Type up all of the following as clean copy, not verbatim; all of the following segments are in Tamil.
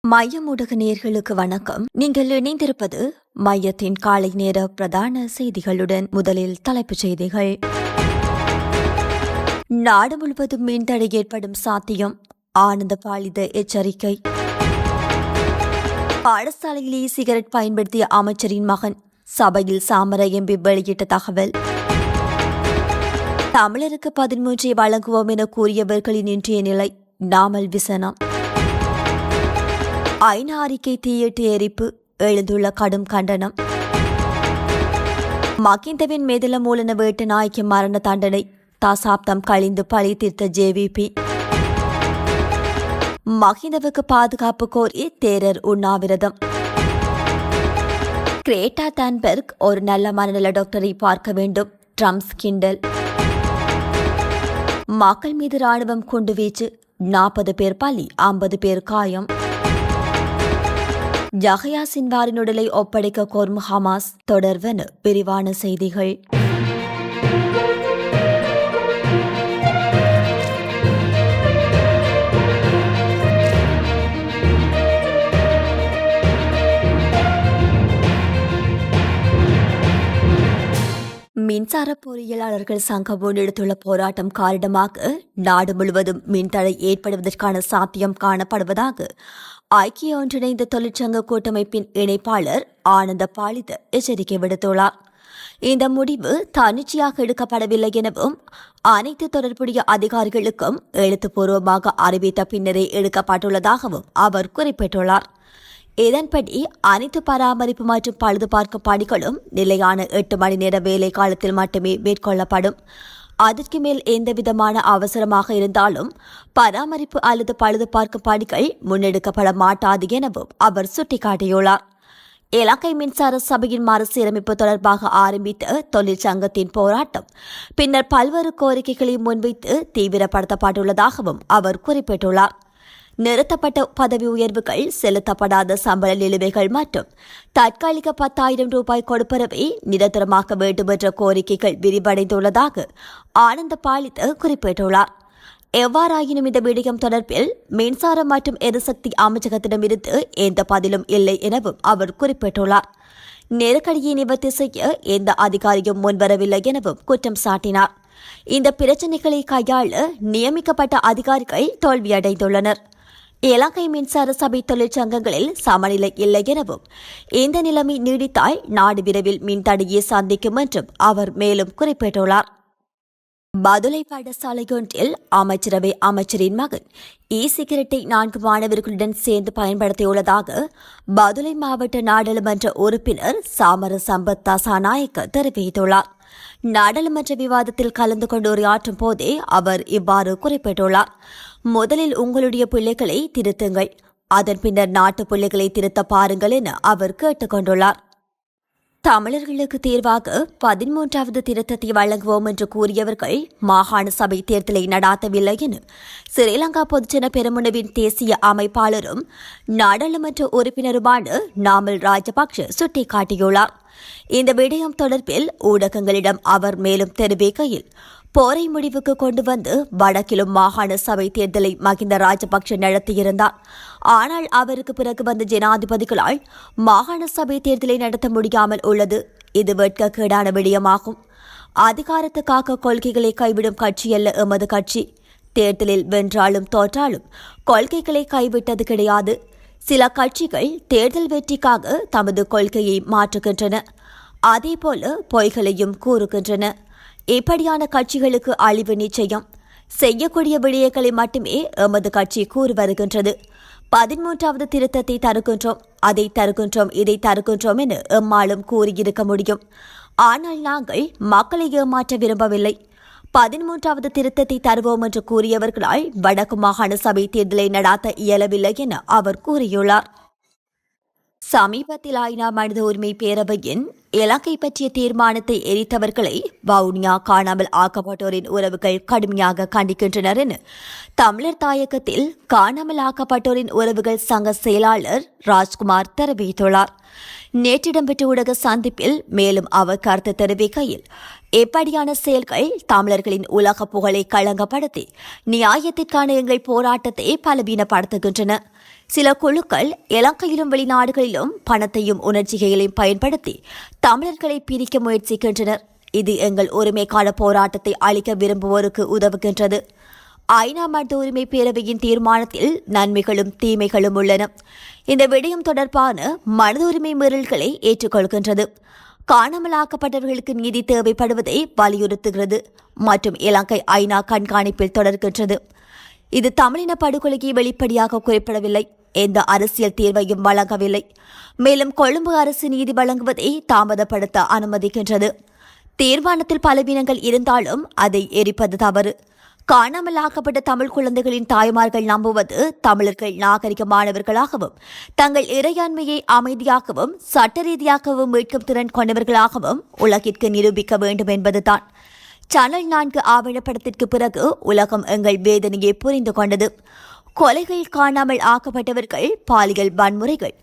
மையம் ஊடக நேயர்களுக்கு வணக்கம். நீங்கள் இணைந்திருப்பது மையத்தின் காலை நேர பிரதான செய்திகளுடன். முதலில் தலைப்புச் செய்திகள். நாடு முழுவதும் மின்தடை ஏற்படும் சாத்தியம், ஆனந்த பாலித எச்சரிக்கை. பாடசாலையிலே சிகரெட் பயன்படுத்திய அமைச்சரின் மகன் சபையில் சாமர எம்பி வெளியிட்ட தகவல். தமிழருக்கு 13 வழங்குவோம் என கூறியவர்களின் இன்றைய நிலை நாமல் விசனம். ஐநா அறிக்கை தீயிட்டு எரிப்பு, எழுந்துள்ள கடும் கண்டனம். மகிந்தவின் மேதல மூலன வேட்டு நாய்க்கு மரண தண்டனை, தசாப்தம் கழிந்து பழி தீர்த்த ஜேவிபி. மகிந்தவுக்கு பாதுகாப்பு கோரி தேரர் உண்ணாவிரதம். கிரேட்டா தான்பெர்க் ஒரு நல்ல மனநல டாக்டரை பார்க்க வேண்டும், ட்ரம்ப் கிண்டல். மக்கள் மீது ராணுவம் குண்டுவீச்சு, 40 பேர் பலி, 50 பேர் காயம். யஹ்யா சின்வாரின் உடலை ஒப்படைக்க கோரும் ஹமாஸ் தொடர்வென விரிவான செய்திகள். மின்சார பொறியியலாளர்கள் சங்கம் முன்னெடுத்துள்ள போராட்டம் காரணமாக நாடு முழுவதும் மின்தடை ஏற்படுவதற்கான சாத்தியம் காணப்படுவதாக ஐக்கிய ஒன்றிணைந்த தொழிற்சங்க கூட்டமைப்பின் இணைப்பாளர் ஆனந்த பாலித எச்சரிக்கை விடுத்துள்ளார். இந்த முடிவு தன்னிச்சையாக எடுக்கப்படவில்லை எனவும் அனைத்து தொடர்புடைய அதிகாரிகளுக்கும் எழுத்துப்பூர்வமாக அறிவித்த பின்னரே எடுக்கப்பட்டுள்ளதாகவும் அவர் குறிப்பிட்டுள்ளார். இதன்படி அனைத்து பராமரிப்பு மற்றும் பழுது பார்க்கும் பணிகளும் நிலையான 8 மணி நேர வேலை காலத்தில் மட்டுமே மேற்கொள்ளப்படும். அதற்கு மேல் எந்தவிதமான அவசரமாக இருந்தாலும் பராமரிப்பு அல்லது பழுது பார்க்கும் பணிகள் முன்னெடுக்கப்பட மாட்டாது எனவும் அவர் சுட்டிக்காட்டியுள்ளார். இலங்கை மின்சார சபையின் மறுசீரமைப்பு தொடர்பாக ஆரம்பித்த தொழிற்சங்கத்தின் போராட்டம் பின்னர் பல்வேறு கோரிக்கைகளை முன்வைத்து தீவிரப்படுத்தப்பட்டுள்ளதாகவும் அவர் குறிப்பிட்டுள்ளார். நிறுத்தப்பட்ட பதவி உயர்வுகள், செலுத்தப்படாத சம்பள நிலுவைகள் மற்றும் தற்காலிக 10,000 ரூபாய் கொடுப்பனவை நிரந்தரமாக்க வேண்டும் என்ற கோரிக்கைகள் விரிவடைந்துள்ளதாக ஆனந்த பாலித குறிப்பிட்டுள்ளார். எவ்வாறாயினும் இந்த விடயம் தொடர்பில் மின்சாரம் மற்றும் எரிசக்தி அமைச்சகத்திடமிருந்து எந்த பதிலும் இல்லை எனவும் அவர் குறிப்பிட்டுள்ளார். நெருக்கடியை நிவர்த்தி செய்ய எந்த அதிகாரியும் முன்வரவில்லை எனவும் குற்றம் சாட்டினார். இந்த பிரச்சினைகளை கையாள நியமிக்கப்பட்ட அதிகாரிகள் தோல்வியடைந்துள்ளனர். இலங்கை மின்சார சபை தொழிற்சங்கங்களில் சமநிலை இல்லை எனவும் இந்த நிலைமை நீடித்தால் நாடு விரைவில் மின்தடையை சந்திக்கும் என்றும் அவர் மேலும் குறிப்பிட்டுள்ளார். பதுளை பாடசாலையொன்றில் அமைச்சரவை அமைச்சரின் மகன் சிகரெட்டை 4 மாணவர்களுடன் சேர்ந்து பயன்படுத்தியுள்ளதாக பதுளை மாவட்ட நாடாளுமன்ற உறுப்பினர் சாமர சம்பத் தசாநாயக்க தெரிவித்துள்ளார். நாடாளுமன்ற விவாதத்தில் கலந்து கொண்டு உரையாற்றும் போதே அவர் இவ்வாறு குறிப்பிட்டுள்ளார். முதலில் உங்களுடைய பிள்ளைகளை திருத்துங்கள், அதன் பின்னர் நாட்டு பிள்ளைகளை திருத்த பாருங்கள் என அவர் கேட்டுக் கொண்டுள்ளார். தமிழர்களுக்கு தேர்வாக 13வது திருத்தத்தை வழங்குவோம் என்று கூறியவர்கள் மாகாண சபை தேர்தலை நடாத்தவில்லை என ஸ்ரீலங்கா பொதுஜன பெரமுனவின் தேசிய அமைப்பாளரும் நாடாளுமன்ற உறுப்பினருமான நாமல் ராஜபக்ஷ சுட்டிக்காட்டியுள்ளார். இந்த விடயம் தொடர்பில் ஊடகங்களிடம் அவர் மேலும் தெரிவிக்கையில், போரை முடிவுக்கு கொண்டு வந்து வடக்கிலும் மாகாண சபை தேர்தலை மகிந்த ராஜபக்ஷ நடத்தியிருந்தார். ஆனால் அவருக்கு பிறகு வந்த ஜனாதிபதிகளால் மாகாண சபை தேர்தலை நடத்த முடியாமல் உள்ளது. இது வெட்கக்கேடான விடயமாகும். அதிகாரத்துக்காக கொள்கைகளை கைவிடும் கட்சியல்ல எமது கட்சி. தேர்தலில் வென்றாலும் தோற்றாலும் கொள்கைகளை கைவிட்டது கிடையாது. சில கட்சிகள் தேர்தல் வெற்றிக்காக தமது கொள்கையை மாற்றுகின்றன, அதேபோல பொய்களையும் கூறுகின்றன. இப்படியான கட்சிகளுக்கு அழிவு நிச்சயம். செய்யக்கூடிய விடயங்களை மட்டுமே எமது கட்சி கூறி வருகின்றது. 13வது திருத்தத்தை தருகின்றோம், அதை தருகின்றோம், இதை தருகின்றோம் என எம்மாலும் கூறியிருக்க முடியும். ஆனால் நாங்கள் மக்களை ஏமாற்ற விரும்பவில்லை. 13வது திருத்தத்தை தருவோம் என்று கூறியவர்களால் வடக்கு மாகாண சபை தேர்தலை நடாத்த இயலவில்லை என அவர் கூறியுள்ளார். சமீபத்தில் ஐநா மனித உரிமை பேரவையின் இலங்கை பற்றிய தீர்மானத்தை எரித்தவர்களை வவுனியா காணாமல் ஆக்கப்பட்டோரின் உறவுகள் கடுமையாக கண்டிக்கின்றனர் என தமிழர் தாயகத்தில் காணாமல் ஆக்கப்பட்டோரின் உறவுகள் சங்க செயலாளர் ராஜ்குமார் தெரிவித்துள்ளார். நேற்று இடம்பெற்ற ஊடக சந்திப்பில் மேலும் அவர் கருத்து தெரிவிக்கையில், இப்படியான செயல்கள் தமிழர்களின் உலக புகழை களங்கப்படுத்தி நியாயத்திற்கான எங்கள் போராட்டத்தை பலவீனப்படுத்துகின்றன. சில குழுக்கள் இலங்கையிலும் வெளிநாடுகளிலும் பணத்தையும் உணர்ச்சிகளையும் பயன்படுத்தி தமிழர்களை பிரிக்க முயற்சிக்கின்றனர். இது எங்கள் உரிமைக்கான போராட்டத்தை அளிக்க விரும்புவோருக்கு உதவுகின்றது. ஐநா மனித உரிமை பேரவையின் தீர்மானத்தில் நன்மைகளும் தீமைகளும் உள்ளன. இந்த விடயம் தொடர்பான மனித உரிமை மீறல்களை ஏற்றுக்கொள்கின்றது. காணாமலாக்கப்பட்டவர்களுக்கு நீதி தேவைப்படுவதை வலியுறுத்துகிறது மற்றும் இலங்கை ஐநா கண்காணிப்பில் தொடர்கின்றது. இது தமிழின படுகொலையை வெளிப்படையாக குறிப்பிடவில்லை, எந்த அரசியல் தீர்வையும் வழங்கவில்லை, மேலும் கொழும்பு அரசு நீதி வழங்குவதை தாமதப்படுத்த அனுமதிக்கின்றது. தீர்மானத்தில் பலவீனங்கள் இருந்தாலும் அதை எரிப்பது தவறு. காணாமலாக்கப்பட்ட தமிழ் குழந்தைகளின் தாய்மார்கள் நம்புவது தமிழர்கள் நாகரிகமானவர்களாகவும் தங்கள் இறையாண்மையை அமைதியாகவும் சட்ட ரீதியாகவும் மீட்கும் திறன் கொண்டவர்களாகவும் உலகிற்கு நிரூபிக்க வேண்டும் என்பதுதான். சேனல் 4 ஆவணப்படத்திற்கு பிறகு உலகம் எங்கள் வேதனையை புரிந்து கொண்டது. கொலைகள், காணாமல் ஆக்கப்பட்டவர்கள், பாலியல் வன்முறைகள்,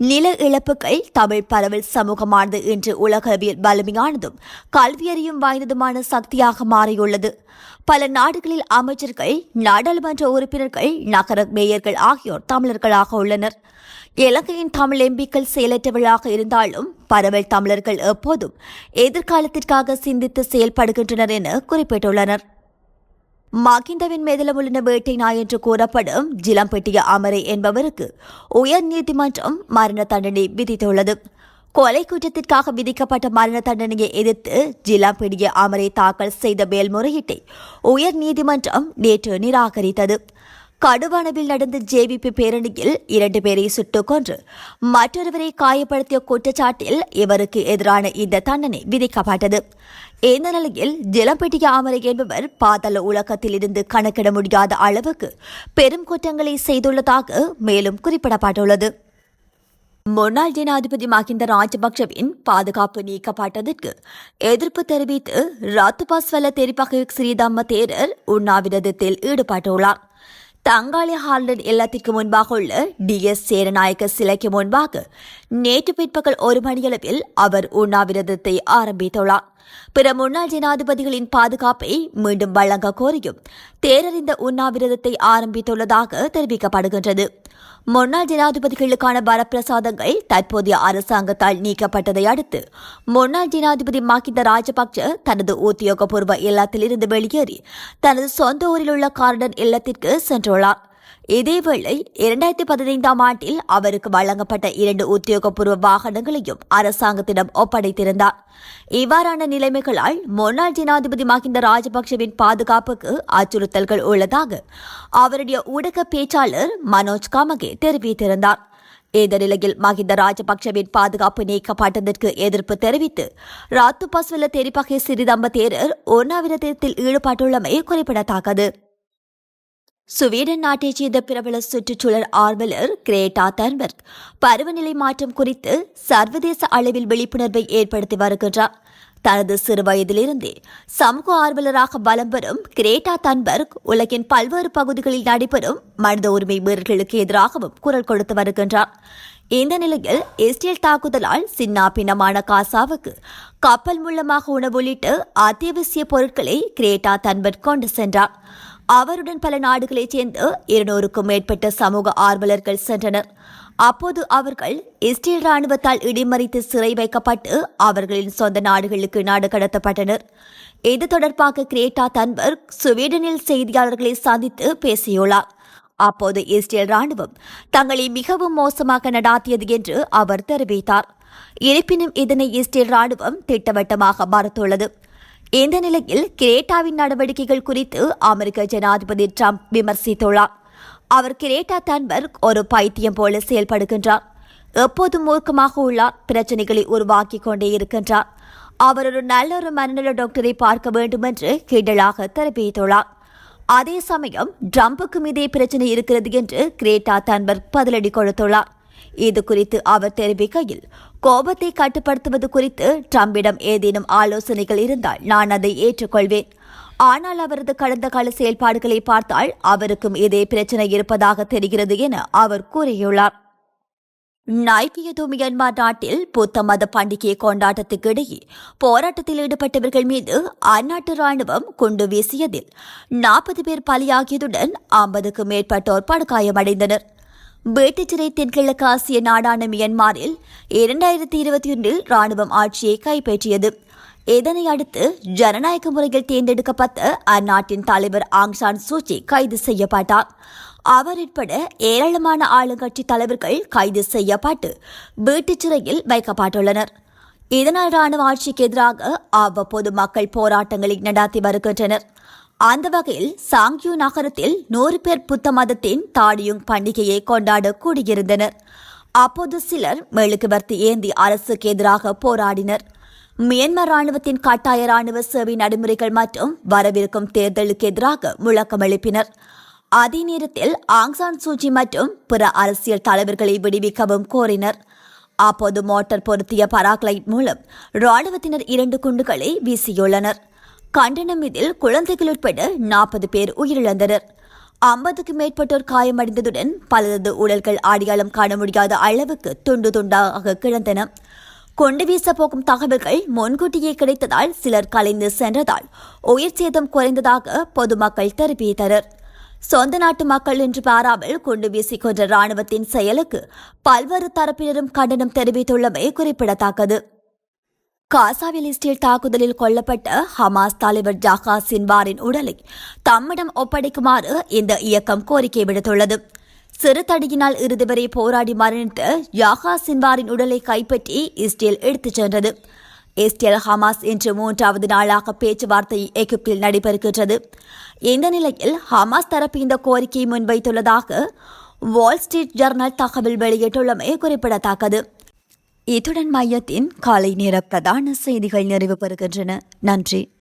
நில இழப்புகள், தமிழ் பரவல் சமூகமானது இன்று உலகளவில் வலிமையானதும் கல்வியறியும் வாய்ந்ததுமான சக்தியாக மாறியுள்ளது. பல நாடுகளில் அமைச்சர்கள், நாடாளுமன்ற உறுப்பினர்கள், நகர மேயர்கள் ஆகியோர் தமிழர்களாக உள்ளனர். இலங்கையின் தமிழ் எம்பிக்கள் செயலற்றவர்களாக இருந்தாலும் பரவல் தமிழர்கள் எப்போதும் எதிர்காலத்திற்காக சிந்தித்து செயல்படுகின்றனர் என குறிப்பிட்டுள்ளனர். மகிந்தவின் மேதளமுள்ள வேட்டை நாய் என்று கூறப்படும் ஜிலம்பெட்டிய அமரை என்பவருக்கு உயர் நீதிமன்றம் மரண தண்டனை விதித்துள்ளது. கொலை குற்றத்திற்காக விதிக்கப்பட்ட மரண தண்டனையை எதிர்த்து ஜிலம்பெட்டிய அமரை தாக்கல் செய்த மேல்முறையீட்டை உயர் நீதிமன்றம் நேற்று நிராகரித்தது. கடுவனவில் நடந்த ஜேவிபி பேரணியில் 2 பேரை சுட்டுக் கொன்று மற்றொருவரை காயப்படுத்திய குற்றச்சாட்டில் இவருக்கு எதிரான இந்த தண்டனை விதிக்கப்பட்டது. இந்த நிலையில் ஜிலம்பெட்டிய அமரை என்பவர் பாதாள உலகத்தில் இருந்து கணக்கிட முடியாத அளவுக்கு பெரும் குற்றங்களை செய்துள்ளதாக மேலும் குறிப்பிடப்பட்டுள்ளது. முன்னாள் ஜனாதிபதி மஹிந்த ராஜபக்சவின் பாதுகாப்பு நீக்கப்பட்டதற்கு எதிர்ப்பு தெரிவித்து ராத்துபாஸ்வல தெரிப்பக ஸ்ரீதம்ம தேரர் உண்ணாவிரதத்தில் ஈடுபட்டுள்ளார். தங்காளி ஹார்லன் இல்லத்திற்கு முன்பாக உள்ள DS சேரநாயக்க சிலைக்கு முன்பாக நேற்று பிற்பகல் 1 மணியளவில் அவர் உண்ணாவிரதத்தை ஆரம்பித்துள்ளார். பிற முன்னாள் ஜனாதிபதிகளின் பாதுகாப்பை மீண்டும் வழங்க கோரியும் தேரர் இந்த உண்ணாவிரதத்தை ஆரம்பித்துள்ளதாக தெரிவிக்கப்படுகின்றது. முன்னாள் ஜனாதிபதிகளுக்கான வரப்பிரசாதங்கள் தற்போதைய அரசாங்கத்தால் நீக்கப்பட்டதை அடுத்து முன்னாள் ஜனாதிபதி மஹிந்த ராஜபக்ச தனது உத்தியோகபூர்வ இல்லத்திலிருந்து வெளியேறி தனது சொந்த ஊரில் உள்ள கார்டன் இல்லத்திற்கு சென்றுள்ளார். இதேவேளை 2015ஆம் ஆண்டில் அவருக்கு வழங்கப்பட்ட 2 உத்தியோகபூர்வ வாகனங்களையும் அரசாங்கத்திடம் ஒப்படைத்திருந்தார். இவ்வாறான நிலைமைகளால் முன்னாள் ஜனாதிபதி மஹிந்த ராஜபக்சவின் பாதுகாப்புக்கு அச்சுறுத்தல்கள் உள்ளதாக அவருடைய ஊடக பேச்சாளர் மனோஜ் காமகே தெரிவித்திருந்தார். இந்த நிலையில் மஹிந்த ராஜபக்சவின் பாதுகாப்பு நீக்கப்பட்டதற்கு எதிர்ப்பு தெரிவித்து ராத்துபாஸ்வல தெரிப்பகை சிறிதம்ப தேரர் உண்ணாவிரதத்தில் ஈடுபட்டுள்ளமை குறிப்பிடத்தக்கது. சுவீடன் நாட்டைச் சேர்ந்த பிரபல சுற்றுச்சூழல் ஆர்வலர் கிரேட்டா தன்பர்க் பருவநிலை மாற்றம் குறித்து சர்வதேச அளவில் விழிப்புணர்வை ஏற்படுத்தி வருகின்றார். தனது சிறு வயதிலிருந்தே சமூக ஆர்வலராக பலம் பெறும் கிரேட்டா தன்பர்க் உலகின் பல்வேறு பகுதிகளில் நடைபெறும் மனித உரிமை மீறல்களுக்கு எதிராகவும் குரல் கொடுத்து வருகின்றார். இந்த நிலையில் இஸ்ரேல் தாக்குதலால் சின்னா பின்னமான காசாவுக்கு கப்பல் மூலமாக உணவு உள்ளிட்ட அத்தியாவசிய பொருட்களை கிரேட்டா தன்பர்க் கொண்டு சென்றார். அவருடன் பல நாடுகளைச் சேர்ந்து 200க்கும் மேற்பட்ட சமூக ஆர்வலர்கள் சென்றனர். அப்போது அவர்கள் இஸ்ரேல் ராணுவத்தால் இடிமறித்து சிறை வைக்கப்பட்டு அவர்களின் சொந்த நாடுகளுக்கு நாடு கடத்தப்பட்டனர். இது தொடர்பாக கிரேட்டா தன்பர்க் சுவீடனில் செய்தியாளர்களை சந்தித்து பேசியுள்ளார். அப்போது இஸ்ரேல் ராணுவம் தங்களை மிகவும் மோசமாக நடாத்தியது என்று அவர் தெரிவித்தார். இருப்பினும் இதனை இஸ்ரேல் ராணுவம் திட்டவட்டமாக மறுத்துள்ளது. இந்த நிலையில் கிரேட்டாவின் நடவடிக்கைகள் குறித்து அமெரிக்க ஜனாதிபதி டிரம்ப் விமர்சித்துள்ளார். அவர் கிரேட்டா தன்பர்க் ஒரு பைத்தியம் போல செயல்படுகின்றார், எப்போதும் மூர்க்கமாக உள்ளார், பிரச்சனைகளை உருவாக்கிக் கொண்டே இருக்கின்றார், அவர் ஒரு நல்ல மனநல டாக்டரை பார்க்க வேண்டும் என்று கிண்டலாக தெரிவித்துள்ளார். அதே சமயம் டிரம்புக்கும் இதே பிரச்சனை இருக்கிறது என்று கிரேட்டா தன்பர்க் பதிலடி கொடுத்துள்ளார். இது குறித்து அவர் தெரிவிக்கையில், கோபத்தை கட்டுப்படுத்துவது குறித்து டிரம்பிடம் ஏதேனும் ஆலோசனைகள் இருந்தால் நான் அதை ஏற்றுக்கொள்வேன். ஆனால் அவரது கடந்த கால செயல்பாடுகளை பார்த்தால் அவருக்கும் இதே பிரச்சனை இருப்பதாக தெரிகிறது என அவர் கூறியுள்ளார். நாய்பியது மியான்மர் நாட்டில் புத்த மத பண்டிகை கொண்டாட்டத்துக்கு இடையே போராட்டத்தில் ஈடுபட்டவர்கள் மீது அந்நாட்டு ராணுவம் குண்டு வீசியதில் 40 பேர் பலியாகியதுடன் 50க்கும் மேற்பட்டோர் படுகாயமடைந்தனர். வேட்டுச்சிறை தென்கிழக்கு ஆசிய நாடான மியான்மரில் 2021 ராணுவம் ஆட்சியை கைப்பற்றியது. இதனை அடுத்து ஜனநாயக முறையில் தேர்ந்தெடுக்கப்பட்ட அந்நாட்டின் தலைவர் ஆங் சான் சூச்சி கைது செய்யப்பட்டார். அவர் உட்பட ஏராளமான ஆளுங்கட்சி தலைவர்கள் கைது செய்யப்பட்டு வீட்டுச் சிறையில் வைக்கப்பட்டுள்ளனர். இதனால் ராணுவ ஆட்சிக்கு எதிராக அவ்வப்போது மக்கள் போராட்டங்களை நடத்தி வருகின்றனர். அந்த வகையில் சாங்யூ நகரத்தில் 100 பேர் புத்த மதத்தின் தாடியுங் பண்டிகையை கொண்டாட கூடியிருந்தனர். அப்போது சிலர் மெழுகுவர்த்தி ஏந்தி அரசுக்கு எதிராக போராடினர். மியான்மர் ராணுவத்தின் கட்டாய ராணுவ சேவை நடைமுறைகள் மற்றும் வரவிருக்கும் தேர்தலுக்கு எதிராக முழக்கம் எழுப்பினர். அதே நேரத்தில் ஆங் சான் சூச்சி மற்றும் பிற அரசியல் தலைவர்களை விடுவிக்கவும் கோரினர். அப்போது மோட்டார் பொருத்திய பராக்லைட் மூலம் ராணுவத்தினர் 2 குண்டுகளை வீசியுள்ளனர். கண்டனம் இதில் குழந்தைகள் உட்பட 40 பேர் உயிரிழந்தனர். 50க்கும் மேற்பட்டோர் காயமடைந்ததுடன் பலரது உடல்கள் அடையாளம் காண முடியாத அளவுக்கு துண்டு துண்டாக கிடந்தன. கொண்டு வீச போகும் தகவல்கள் முன்கூட்டியே கிடைத்ததால் சிலர் கலைந்து சென்றதால் உயிர் சேதம் குறைந்ததாக பொதுமக்கள் தெரிவித்தனர். சொந்த நாட்டு மக்கள் என்று பாராமல் கொண்டு வீசிக் கொன்ற ராணுவத்தின் செயலுக்கு பல்வேறு தரப்பினரும் கண்டனம் தெரிவித்துள்ளமை குறிப்பிடத்தக்கது. காசாவில் இஸ்ரேல் தாக்குதலில் கொல்லப்பட்ட ஹமாஸ் தலைவர் ஜஹா சின்வாரின் உடலை தம்மிடம் ஒப்படைக்குமாறு இந்த இயக்கம் கோரிக்கை விடுத்துள்ளது. சிறு தடியினால் இறுதி வரை போராடி மரணித்த யாஹா சின்வாரின் உடலை கைப்பற்றி இஸ்ரேல் எடுத்துச் சென்றது. இஸ்ரேல் ஹமாஸ் இன்று 3வது நாளாக பேச்சுவார்த்தை எகிப்தில் நடைபெறுகின்றது. இந்த நிலையில் ஹமாஸ் தரப்பு இந்த கோரிக்கையை முன்வைத்துள்ளதாக வால் ஸ்ட்ரீட் ஜர்னல் தகவல் வெளியிட்டுள்ளமை குறிப்பிடத்தக்கது. இத்துடன் மையத்தின் காலை நேர பிரதான செய்திகள் நிறைவு பெறுகின்றன. நன்றி.